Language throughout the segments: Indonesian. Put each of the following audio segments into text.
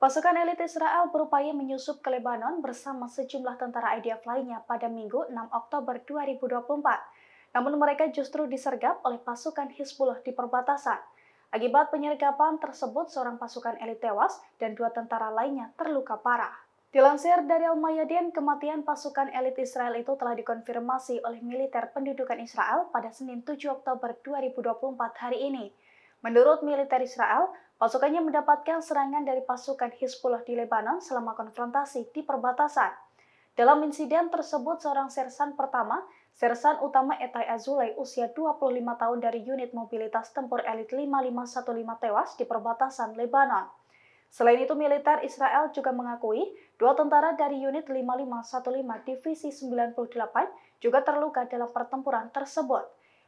Pasukan elit Israel berupaya menyusup ke Lebanon bersama sejumlah tentara IDF lainnya pada Minggu 6 Oktober 2024. Namun mereka justru disergap oleh pasukan Hizbullah di perbatasan. Akibat penyergapan tersebut, seorang pasukan elit tewas dan 2 tentara lainnya terluka parah. Dilansir dari Al-Mayadin, kematian pasukan elit Israel itu telah dikonfirmasi oleh militer pendudukan Israel pada Senin 7 Oktober 2024 hari ini. Menurut militer Israel, pasukannya mendapatkan serangan dari pasukan Hizbullah di Lebanon selama konfrontasi di perbatasan. Dalam insiden tersebut, seorang sersan pertama, Sersan Utama Etai Azulay, usia 25 tahun dari unit mobilitas tempur elit 5515 tewas di perbatasan Lebanon. Selain itu, militer Israel juga mengakui 2 tentara dari unit 5515 Divisi 98 juga terluka dalam pertempuran tersebut.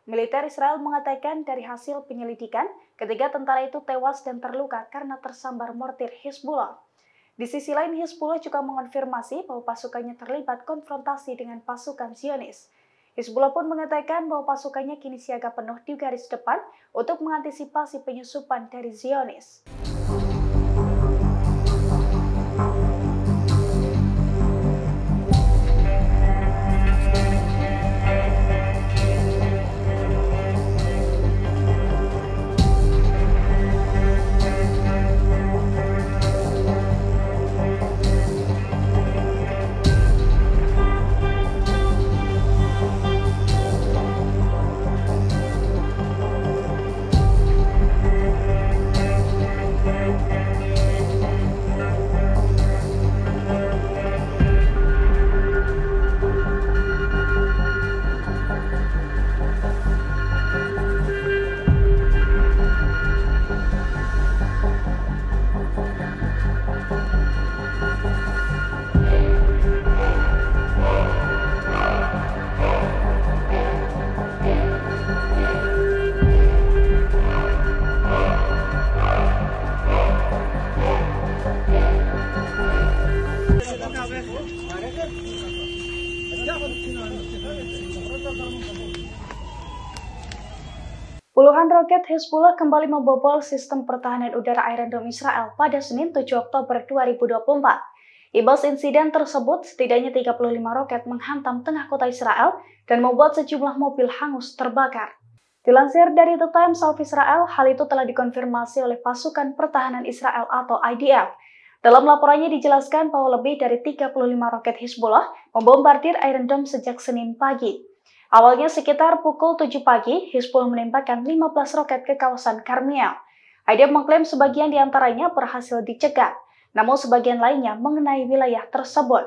Militer Israel mengatakan dari hasil penyelidikan, ketiga tentara itu tewas dan terluka karena tersambar mortir Hizbullah. Di sisi lain, Hizbullah juga mengonfirmasi bahwa pasukannya terlibat konfrontasi dengan pasukan Zionis. Hizbullah pun mengatakan bahwa pasukannya kini siaga penuh di garis depan untuk mengantisipasi penyusupan dari Zionis. Puluhan roket Hizbullah kembali membobol sistem pertahanan udara Iron Dome Israel pada Senin 7 Oktober 2024. Imbas insiden tersebut, setidaknya 35 roket menghantam tengah kota Israel dan membuat sejumlah mobil hangus terbakar. Dilansir dari The Times of Israel, hal itu telah dikonfirmasi oleh pasukan pertahanan Israel atau IDF. Dalam laporannya dijelaskan bahwa lebih dari 35 roket Hizbullah membombardir Iron Dome sejak Senin pagi. Awalnya sekitar pukul 7 pagi, Hizbullah menembakkan 15 roket ke kawasan Karmiel. IDF mengklaim sebagian diantaranya berhasil dicegat, namun sebagian lainnya mengenai wilayah tersebut.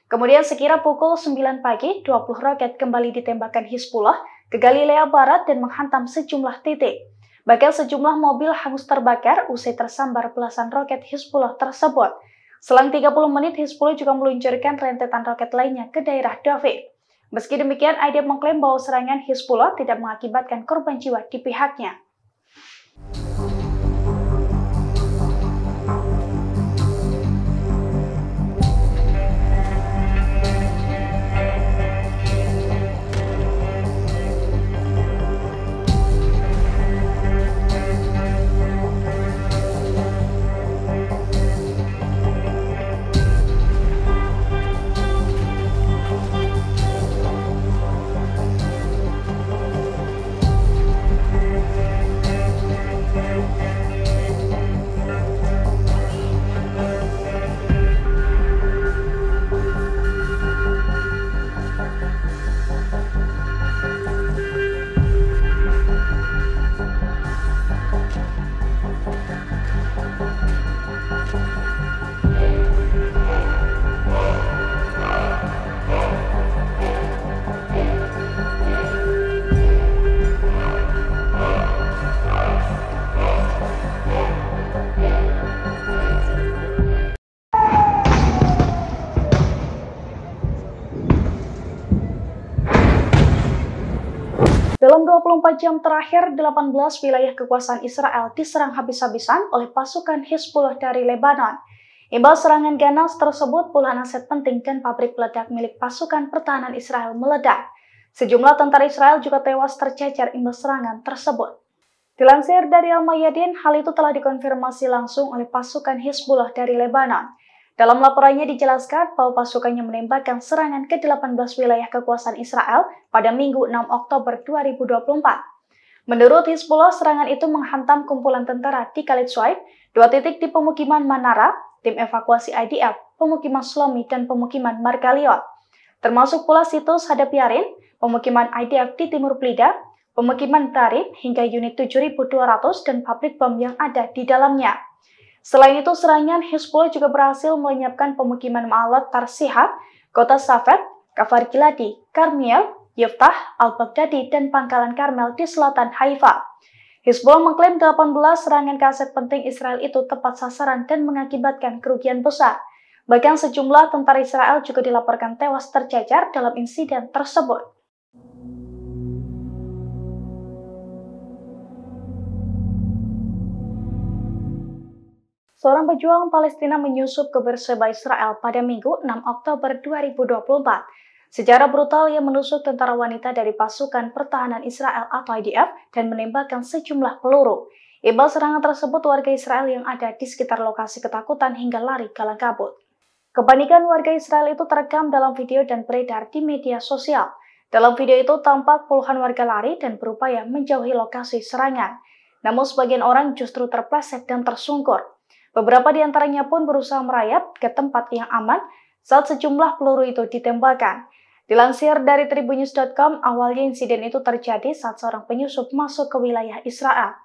Kemudian sekira pukul 9 pagi, 20 roket kembali ditembakkan Hizbullah ke Galilea Barat dan menghantam sejumlah titik. Bahkan sejumlah mobil hangus terbakar usai tersambar belasan roket Hizbullah tersebut. Selang 30 menit, Hizbullah juga meluncurkan rentetan roket lainnya ke daerah David. Meski demikian, IDF mengklaim bahwa serangan Hizbullah tidak mengakibatkan korban jiwa di pihaknya. Dalam 24 jam terakhir, 18 wilayah kekuasaan Israel diserang habis-habisan oleh pasukan Hizbullah dari Lebanon. Imbas serangan ganas tersebut, puluhan aset penting dan pabrik peledak milik pasukan pertahanan Israel meledak. Sejumlah tentara Israel juga tewas tercecer imbas serangan tersebut. Dilansir dari Al-Mayadin, hal itu telah dikonfirmasi langsung oleh pasukan Hizbullah dari Lebanon. Dalam laporannya dijelaskan bahwa pasukannya menembakkan serangan ke 18 wilayah kekuasaan Israel pada Minggu 6 Oktober 2024. Menurut Hizbullah, serangan itu menghantam kumpulan tentara di Khalid Shuaib, 2 titik di pemukiman Manara, tim evakuasi IDF, pemukiman Shlomi, dan pemukiman Margaliot. Termasuk pula situs Hadap Yarin, pemukiman IDF di Timur Blida, pemukiman Tarib hingga unit 7.200 dan pabrik bom yang ada di dalamnya. Selain itu, serangan Hizbullah juga berhasil melenyapkan pemukiman Ma'alat Tarsihat, kota Safed, Kafar Giladi, Karmiel, Yiftah, Al-Baghdadi, dan Pangkalan Karmel di selatan Haifa. Hizbullah mengklaim 18 serangan ke aset penting Israel itu tepat sasaran dan mengakibatkan kerugian besar. Bahkan sejumlah tentara Israel juga dilaporkan tewas tercecer dalam insiden tersebut. Seorang pejuang Palestina menyusup ke Beersheba Israel pada Minggu 6 Oktober 2024. Secara brutal ia menusuk tentara wanita dari pasukan pertahanan Israel atau IDF dan menembakkan sejumlah peluru. Imbas serangan tersebut, warga Israel yang ada di sekitar lokasi ketakutan hingga lari kalang kabut. Kepanikan warga Israel itu terekam dalam video dan beredar di media sosial. Dalam video itu tampak puluhan warga lari dan berupaya menjauhi lokasi serangan. Namun sebagian orang justru terpleset dan tersungkur. Beberapa di antaranya pun berusaha merayap ke tempat yang aman saat sejumlah peluru itu ditembakkan. Dilansir dari tribunnews.com, awalnya insiden itu terjadi saat seorang penyusup masuk ke wilayah Israel.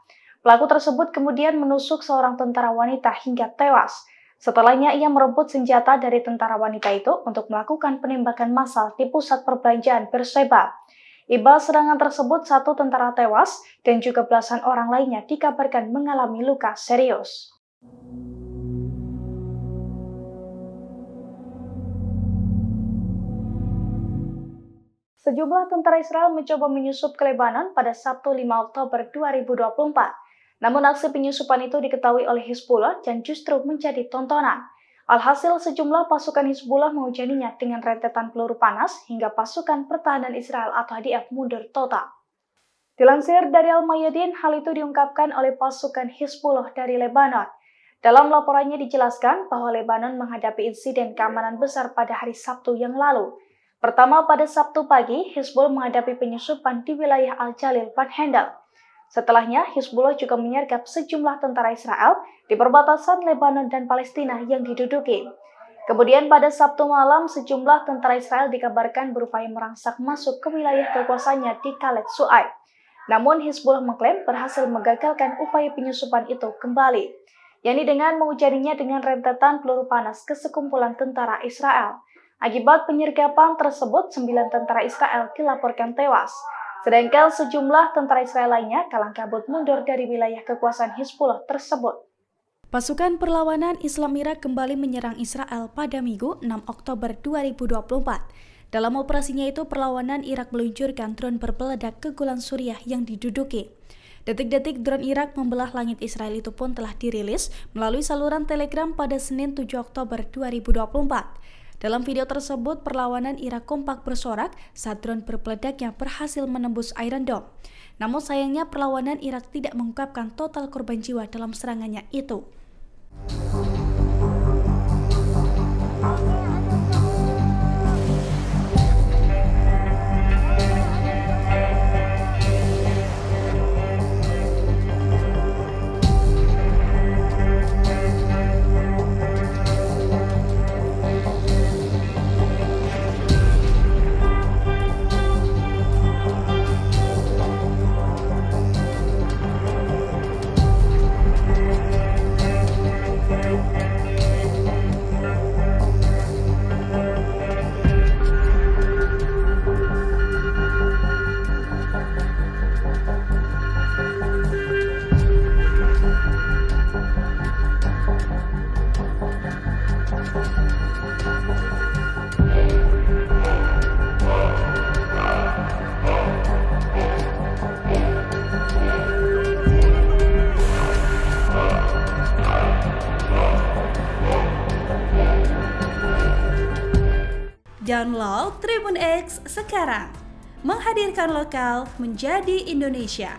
Pelaku tersebut kemudian menusuk seorang tentara wanita hingga tewas. Setelahnya ia merebut senjata dari tentara wanita itu untuk melakukan penembakan massal di pusat perbelanjaan Beersheba. Imbas serangan tersebut, 1 tentara tewas dan juga belasan orang lainnya dikabarkan mengalami luka serius. Sejumlah tentara Israel mencoba menyusup ke Lebanon pada Sabtu 5 Oktober 2024. Namun aksi penyusupan itu diketahui oleh Hizbullah dan justru menjadi tontonan. Alhasil sejumlah pasukan Hizbullah menghujaninya dengan rentetan peluru panas hingga pasukan pertahanan Israel atau IDF mundur total. Dilansir dari Al-Mayadin, hal itu diungkapkan oleh pasukan Hizbullah dari Lebanon. Dalam laporannya dijelaskan bahwa Lebanon menghadapi insiden keamanan besar pada hari Sabtu yang lalu. Pertama, pada Sabtu pagi, Hizbullah menghadapi penyusupan di wilayah Al-Jalil Panhandle. Setelahnya, Hizbullah juga menyergap sejumlah tentara Israel di perbatasan Lebanon dan Palestina yang diduduki. Kemudian pada Sabtu malam, sejumlah tentara Israel dikabarkan berupaya merangsak masuk ke wilayah kekuasaannya di Khalid Shuaib. Namun Hizbullah mengklaim berhasil menggagalkan upaya penyusupan itu kembali, yakni dengan menghujaninya dengan rentetan peluru panas ke sekumpulan tentara Israel. Akibat penyergapan tersebut, 9 tentara Israel dilaporkan tewas. Sedangkan sejumlah tentara Israel lainnya kalang kabut mundur dari wilayah kekuasaan Hizbullah tersebut. Pasukan Perlawanan Islam Irak kembali menyerang Israel pada Minggu 6 Oktober 2024. Dalam operasinya itu, Perlawanan Irak meluncurkan drone berpeledak ke Golan Suriah yang diduduki. Detik-detik drone Irak membelah langit Israel itu pun telah dirilis melalui saluran Telegram pada Senin 7 Oktober 2024. Dalam video tersebut, Perlawanan Irak kompak bersorak saat drone berpeledaknya berhasil menembus Iron Dome. Namun sayangnya Perlawanan Irak tidak mengungkapkan total korban jiwa dalam serangannya itu. Download Tribun X sekarang, menghadirkan lokal menjadi Indonesia.